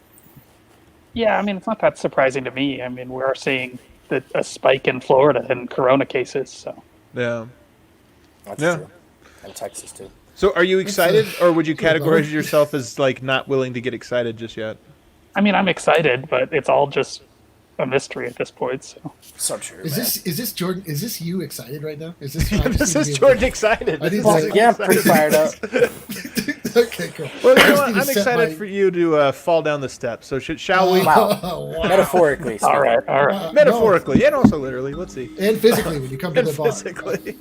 Yeah, I mean, it's not that surprising to me. I mean, we are seeing a spike in Florida in corona cases. So Yeah. That's Yeah. true. And Texas, too. So are you excited, or would you bummer. categorize yourself as like not willing to get excited just yet? I mean, I'm excited, but it's all just a mystery at this point. So So true, Is man. this Jordan? Is this you excited right now? Is this? This is Jordan excited. I didn't This say- is Yeah, I'm pretty fired up. Okay, cool. Well, you I know just what? need to I'm set excited my- for you to fall down the steps. So shall we? Wow. Metaphorically. All right. Metaphorically and also literally. Let's see. And physically when you come to the bar. Physically.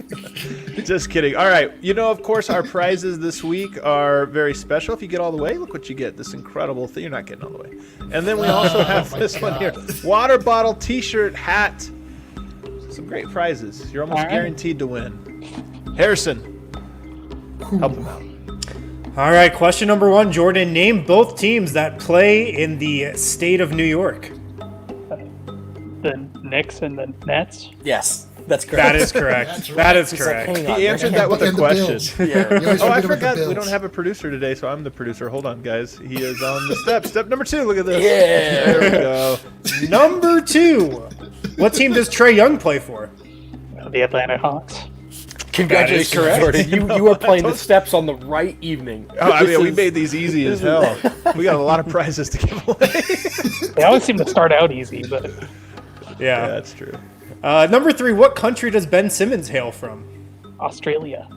Just kidding. All right. You know, of course, our prizes this week are very special. If you get all the way, look what you get. This incredible thing. You're not getting all the way. And then we also have this one here. Water bottle, t-shirt, hat. Some great prizes. You're almost guaranteed to win. Harrison, help him out. All right, question number 1, Jordan. Name both teams that play in the state of New York. The Knicks and the Nets. Yes, that's correct. That is correct. That's right. That is He's like, correct. hang on, He answered that with a And the question. Bills. Yeah. You always Oh, I forget about the forgot. We Bills. don't have a producer today, so I'm the producer. Hold on, guys. He is on the step. Step number 2. Look at this. Yeah. There we go. Number 2. What team does Trae Young play for? The Atlanta Hawks. Congratulations, correct. Jordan. You are playing the steps on the right evening. Oh, I This mean, we is- made these easy as hell. We got a lot of prizes to give away. They always seem to start out easy, but Yeah, Yeah. that's true. Number 3. What country does Ben Simmons hail from? Australia.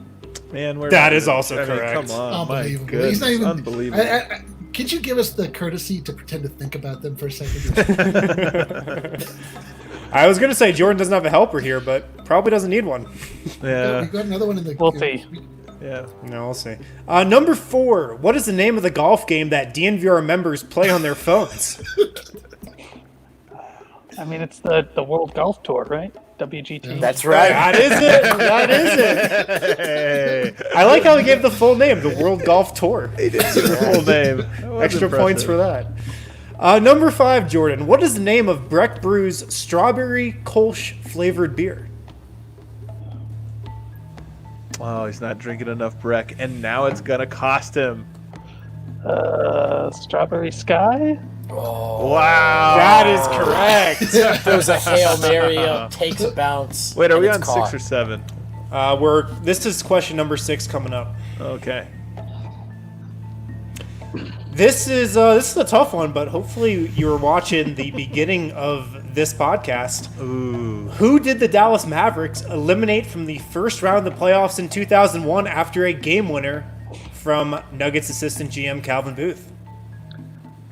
Man, That is also correct. Come on, my Unbelievable. goodness, He's not even. unbelievable. Could you give us the courtesy to pretend to think about them for a second? I was going to say Jordan doesn't have a helper here, but probably doesn't need one. Yeah, We got another one in the. We'll see. yeah. No, we'll see. Number 4. What is the name of the golf game that DNVR members play on their phones? I mean, it's the World Golf Tour, right? WGT. That's right. That is it. That is it. Hey, I like how he gave the full name, the World Golf Tour. full name. That was Extra points impressive. for that. Number 5, Jordan. What is the name of Breck Brew's strawberry Kolsch flavored beer? Oh, he's not drinking enough Breck, and now it's gonna cost him. Strawberry Sky. Wow. That is correct. Throws a Hail Mary up, takes a bounce. Wait, are and we it's on caught. 6 or 7? This is question number 6 coming up. Okay. This is a tough one, but hopefully you were watching the beginning of this podcast. Ooh. Who did the Dallas Mavericks eliminate from the first round of the playoffs in 2001 after a game winner from Nuggets assistant GM Calvin Booth?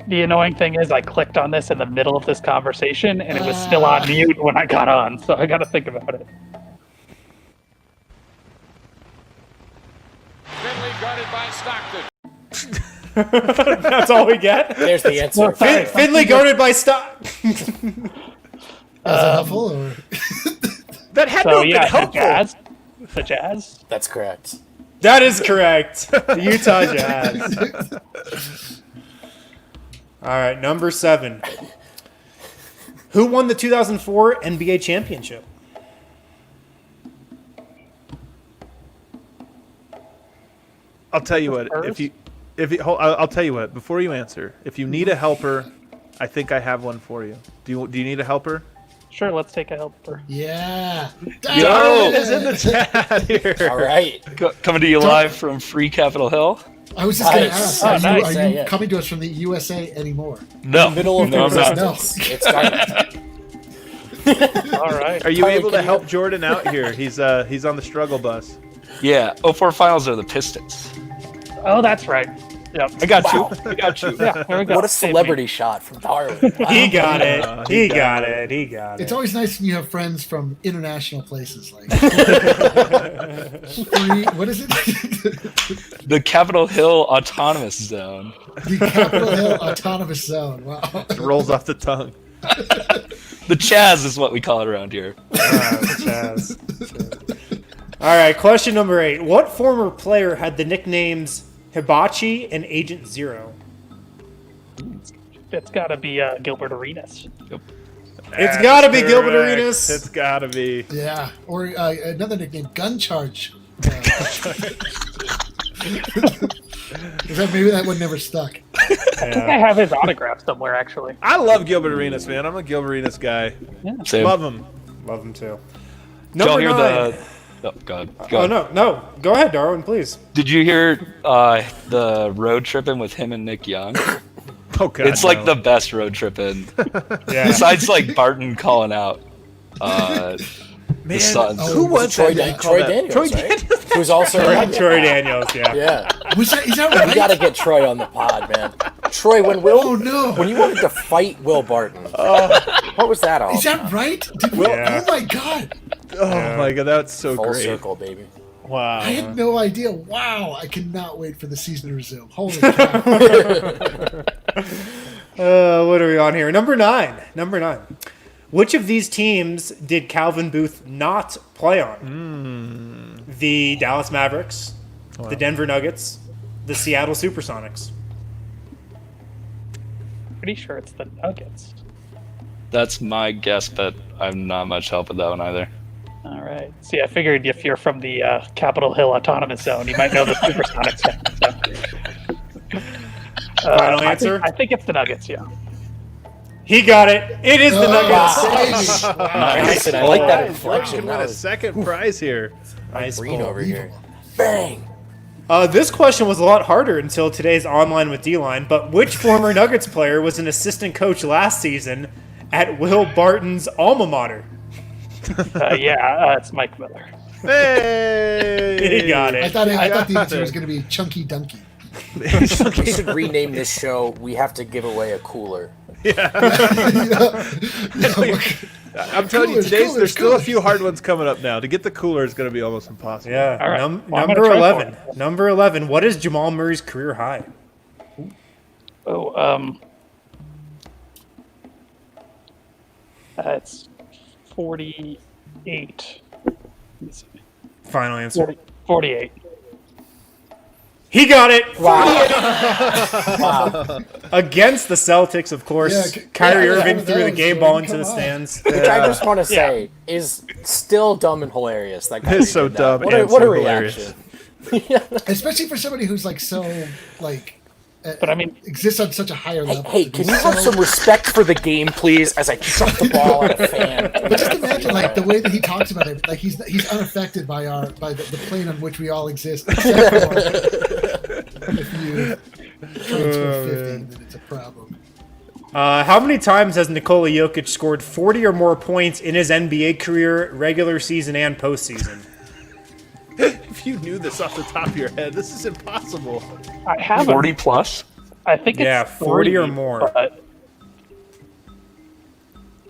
The annoying thing is I clicked on this in the middle of this conversation, and it was still on mute when I got on, so I got to think about it. Finley guarded by Stockton. That's all we get. There's the answer. Finley guarded by Stock. Is that helpful? Or? That had to So have been yeah, the helpful. Jazz. The Jazz. That's correct. That is correct. The Utah Jazz. All right, number 7. Who won the 2004 NBA championship? I'll tell you what. I'll tell you what. Before you answer, if you need a helper, I think I have one for you. Do you need a helper? Sure, let's take a helper. Yeah. Yo, is in the chat here. All right. Coming to you live from Free Capitol Hill. I was just going to Nice. ask, Oh, are nice. you Yeah. coming to us from the USA anymore? No, Middle of no, the I'm not. resistance. It's got All right. Are you Tyler, able to can you help help? Jordan out here? He's on the struggle bus. Yeah, 04 finals are the Pistons. Oh, that's right. Yep. I got Wow. you. I got you. Yeah, there we go. What a Save me. celebrity shot from Darwin. Wow. He got it. he He got got it. He got It's it. always nice when you have friends from international places like what is it? The Capitol Hill Autonomous Zone. The Capitol Hill Autonomous Zone. Wow. It rolls off the tongue. The Chaz is what we call it around here. Chaz. All right, question number 8. What former player had the nicknames Hibachi and Agent Zero? It's got to be Gilbert Arenas. It's got to be Gilbert Correct. Arenas. It's got to be. Yeah. Or another nickname, Gun Charge. Maybe that one never stuck. I think I have his autograph somewhere, actually. I love Gilbert Arenas, man. I'm a Gilbert Arenas guy. Same. Love him. Love him too. Did y'all Number hear 9. the? Oh, God. Go Oh, ahead. no. Go ahead, Darwin, please. Did you hear the road tripping with him and Nick Young? Oh God, It's like no. the best road tripping. Yeah. Besides like Barton calling out man. the Suns. Who was Troy that? Troy Daniels, Troy right? Daniels. Who's also Troy Daniels, yeah. Yeah. Is that We right? got to get Troy on the pod, man. Troy, when Oh, no. when you wanted to fight Will Barton, what was that all? Is that right? Yeah. Oh, my God. Oh my god, that's so Full great. circle, baby. Wow. I had no idea. Wow. I cannot wait for the season to resume. Holy cow. What are we on here? Number 9. Which of these teams did Calvin Booth not play on? The Dallas Mavericks, the Denver Nuggets, the Seattle Supersonics. Pretty sure it's the Nuggets. That's my guess, but I'm not much help with that one either. All right. See, I figured if you're from the Capitol Hill Autonomous Zone, you might know the Supersonics. Final answer? I think it's the Nuggets, yeah. He got it. It is the Nuggets. Nice. I like that inflection. Can That win a was second prize here. Nice green pull. over here. Bang. This question was a lot harder until today's Online with D-Line, but which former Nuggets player was an assistant coach last season at Will Barton's alma mater? It's Mike Miller. Hey! He got I it. thought the answer was going to be Chunky Dunky. We should rename this show. We have to give away a cooler. I'm telling you, there's still a few hard ones coming up now. To get the cooler is going to be almost impossible. Yeah. All right. Well, I'm number gonna try 11. for it. Number 11. What is Jamal Murray's career high? It's 48. Let me see. Final answer. 48. He got it. Wow. Against the Celtics, of course. Yeah, Kyrie yeah, Irving that threw the was game good. ball into Come the on. stands. Which I just want to say is still dumb and hilarious. That guy It's so did that. dumb What and a so reaction. Especially for somebody who's like so, like, But I mean, exists on such a higher level. Hey, to can be you have some respect for the game, please, as I chuck the ball at a fan? But just imagine, like, the way that he talks about it. Like, he's unaffected by the plane on which we all exist. Except for if you transfer 50, then it's a problem. How many times has Nikola Jokic scored 40 or more points in his NBA career, regular season and postseason? If you knew this off the top of your head, this is impossible. I have 40 plus? I think it's 40 or 3, more. But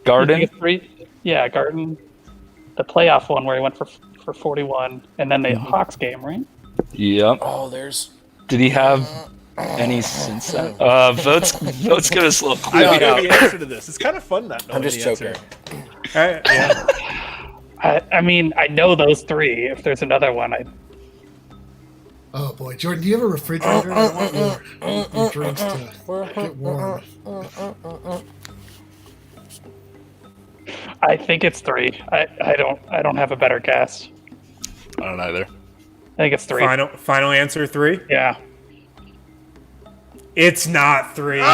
Garden? I think it's 3. Yeah, Garden. The playoff one where he went for 41, and then the Hawks game, right? Yep. Oh, there's. Did he have any since then? Votes give us a little clue. I don't know the answer to this. It's kind of fun not knowing I'm just the joking. answer. Yeah. I mean, I know those 3. If there's another one, Oh boy, Jordan, do you have a refrigerator? I want your drinks to get warm. I think it's 3. I don't have a better guess. I don't either. I think it's 3. Final answer 3? Yeah. It's not 3. Brooklyn,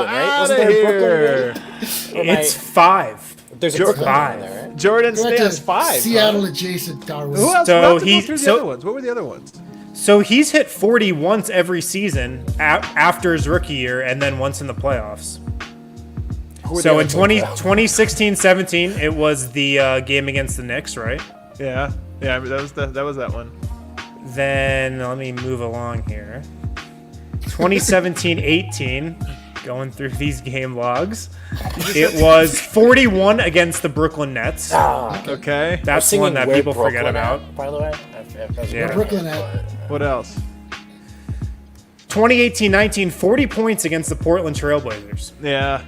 right? Wasn't there a Brooklyn? It's 5. There's a Brooklyn 5. in there, right? Jordan Go back stands to 5. Seattle adjacent Darwin. Who else? So We'll have to go he- through the so- other ones. What were the other ones? So he's hit 40 once every season after his rookie year and then once in the playoffs. So in 2016-17, it was the game against the Knicks, right? Yeah, I mean, that was that one. Then let me move along here. 2017-18, going through these game logs. It was 41 against the Brooklyn Nets. Okay. That's Singing one that Where people forget Brooklyn about. At, by the way. Yeah. Brooklyn at. What else? 2018-19, 40 points against the Portland Trailblazers. Yeah,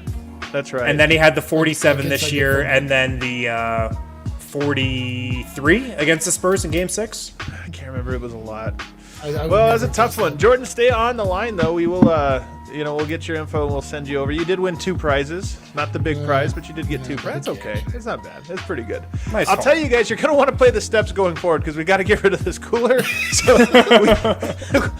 that's right. And then he had the 47 I guess this I year, get and then the 43 against the Spurs in Game 6. I can't remember. It was a lot. I would Well, that's a never tough guess one. that. Jordan, stay on the line though. We will, we'll get your info and we'll send you over. You did win 2 prizes, not the big prize, but you did get 2 prizes. That's okay. It's not bad. It's pretty good. Nice I'll haul. tell you guys, you're gonna want to play the steps going forward because we got to get rid of this cooler. So the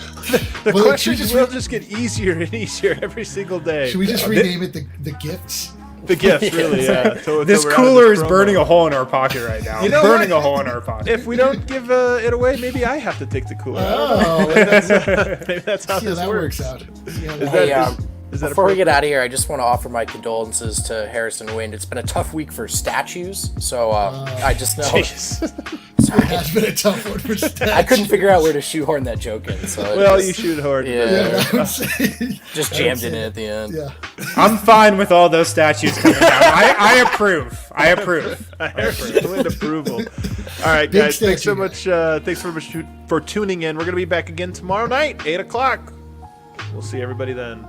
Well, should we questions just will just get easier and easier every single day. Should we just rename it the gifts? The gifts, really? Yeah. This cooler is burning a hole in our pocket right now. You know burning what? a hole in our pocket. If we don't give it away, maybe I have to take the cooler. Oh, Maybe that's how see how this that works. works out. See how that Is Hey, that- Before we get out of here, I just want to offer my condolences to Harrison Wind. It's been a tough week for statues, so I just know. It has been a tough one for statues. I couldn't figure out where to shoehorn that joke in. So you shoehorned it. Yeah, just jammed it in at the end. Yeah. I'm fine with all those statues coming down. I approve. I approve. With approval. All right, guys. Thanks so much. Thanks so much for tuning in. We're going to be back again tomorrow night, 8 o'clock. We'll see everybody then.